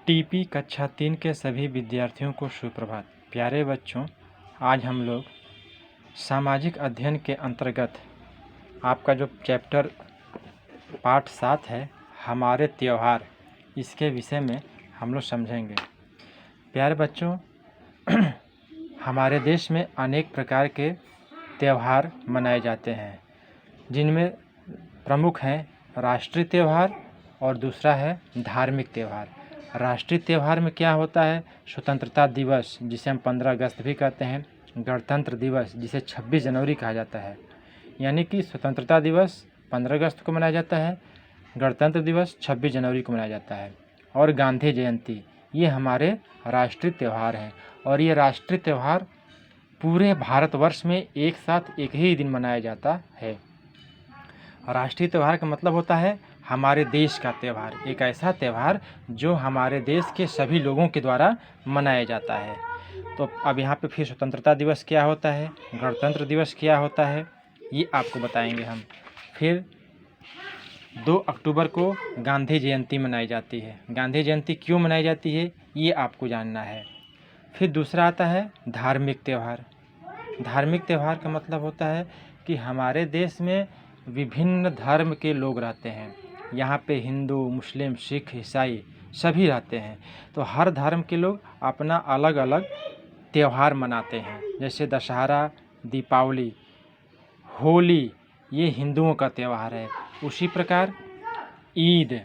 TP कक्षा 3 के सभी विद्यार्थियों को सुप्रभात। प्यारे बच्चों, आज हम लोग सामाजिक अध्ययन के अंतर्गत आपका जो चैप्टर पाठ 7 है, हमारे त्यौहार, इसके विषय में हम लोग समझेंगे। प्यारे बच्चों, हमारे देश में अनेक प्रकार के त्यौहार मनाए जाते हैं, जिनमें प्रमुख हैं राष्ट्रीय त्यौहार और दूसरा है धार्मिक त्यौहार। राष्ट्रीय त्यौहार में क्या होता है? स्वतंत्रता दिवस, जिसे हम 15 अगस्त भी कहते हैं, गणतंत्र दिवस, जिसे 26 जनवरी कहा जाता है। यानी कि स्वतंत्रता दिवस 15 अगस्त को मनाया जाता है, गणतंत्र दिवस 26 जनवरी को मनाया जाता है, और गांधी जयंती, ये हमारे राष्ट्रीय त्यौहार हैं। और ये राष्ट्रीय त्यौहार पूरे भारतवर्ष में एक साथ एक ही दिन मनाया जाता है। राष्ट्रीय त्यौहार का मतलब होता है हमारे देश का त्यौहार, एक ऐसा त्यौहार जो हमारे देश के सभी लोगों के द्वारा मनाया जाता है। तो अब यहाँ पे फिर स्वतंत्रता दिवस क्या होता है, गणतंत्र दिवस क्या होता है, ये आपको बताएंगे हम। फिर 2 अक्टूबर को गांधी जयंती मनाई जाती है। गांधी जयंती क्यों मनाई जाती है, ये आपको जानना है। फिर दूसरा आता है धार्मिक त्यौहार। धार्मिक त्यौहार का मतलब होता है कि हमारे देश में विभिन्न धर्म के लोग रहते हैं। यहाँ पे हिंदू, मुस्लिम, सिख, ईसाई सभी रहते हैं। तो हर धर्म के लोग अपना अलग अलग त्यौहार मनाते हैं। जैसे दशहरा, दीपावली, होली, ये हिंदुओं का त्यौहार है। उसी प्रकार ईद,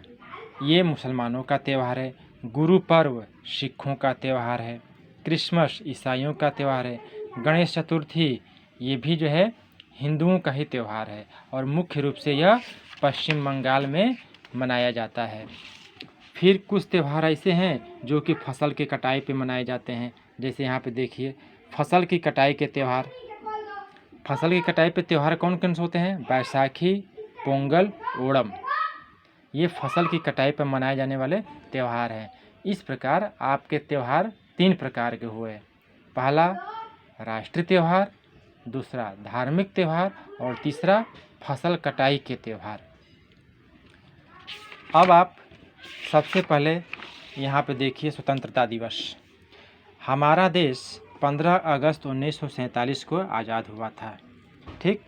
ये मुसलमानों का त्यौहार है। गुरु पर्व सिखों का त्यौहार है। क्रिसमस ईसाइयों का त्यौहार है। गणेश चतुर्थी, ये भी जो है हिंदुओं का ही त्यौहार है, और मुख्य रूप से यह पश्चिम बंगाल में मनाया जाता है। फिर कुछ त्यौहार ऐसे हैं जो कि फसल की कटाई पे मनाए जाते हैं। जैसे यहाँ पे देखिए, फसल की कटाई के त्यौहार। फसल की कटाई पे त्यौहार कौन कौन से होते हैं? बैसाखी, पोंगल, ओणम, ये फसल की कटाई पर मनाए जाने वाले त्यौहार हैं। इस प्रकार आपके त्यौहार 3 प्रकार के हुए। पहला राष्ट्रीय त्यौहार, दूसरा धार्मिक त्यौहार, और तीसरा फसल कटाई के त्यौहार। अब आप सबसे पहले यहाँ पे देखिए स्वतंत्रता दिवस। हमारा देश 15 अगस्त 1947 को आज़ाद हुआ था। ठीक,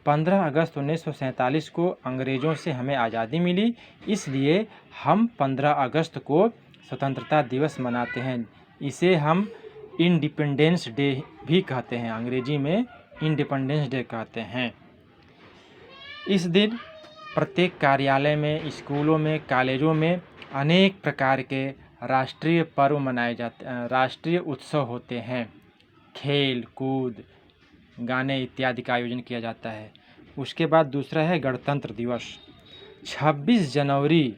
15 अगस्त 1947 को अंग्रेज़ों से हमें आज़ादी मिली, इसलिए हम 15 अगस्त को स्वतंत्रता दिवस मनाते हैं। इसे हम इंडिपेंडेंस डे भी कहते हैं, अंग्रेजी में इंडिपेंडेंस डे कहते हैं। इस दिन प्रत्येक कार्यालय में, स्कूलों में, कॉलेजों में अनेक प्रकार के राष्ट्रीय पर्व मनाए जाते हैं, राष्ट्रीय उत्सव होते हैं। खेल कूद, गाने इत्यादि का आयोजन किया जाता है। उसके बाद दूसरा है गणतंत्र दिवस। 26 जनवरी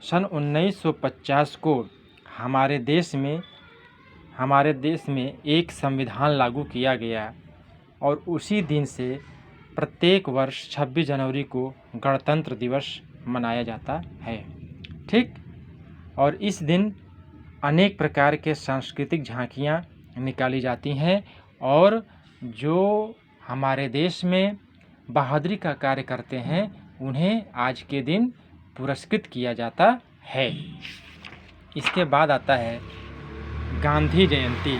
सन 1950 को हमारे देश में एक संविधान लागू किया गया, और उसी दिन से प्रत्येक वर्ष 26 जनवरी को गणतंत्र दिवस मनाया जाता है। ठीक, और इस दिन अनेक प्रकार के सांस्कृतिक झांकियाँ निकाली जाती हैं, और जो हमारे देश में बहादुरी का कार्य करते हैं उन्हें आज के दिन पुरस्कृत किया जाता है। इसके बाद आता है गांधी जयंती।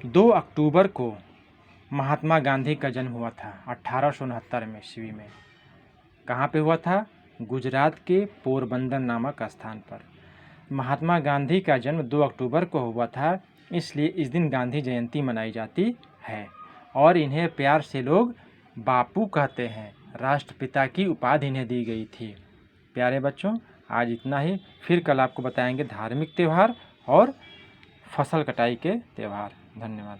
2 अक्टूबर को महात्मा गांधी का जन्म हुआ था 1869 में ईस्वी में। कहाँ पे हुआ था? गुजरात के पोरबंदर नामक स्थान पर। महात्मा गांधी का जन्म 2 अक्टूबर को हुआ था, इसलिए इस दिन गांधी जयंती मनाई जाती है, और इन्हें प्यार से लोग बापू कहते हैं। राष्ट्रपिता की उपाधि इन्हें दी गई थी। प्यारे बच्चों, आज इतना ही। फिर कल आपको बताएंगे धार्मिक त्यौहार और फसल कटाई के त्यौहार। धन्यवाद।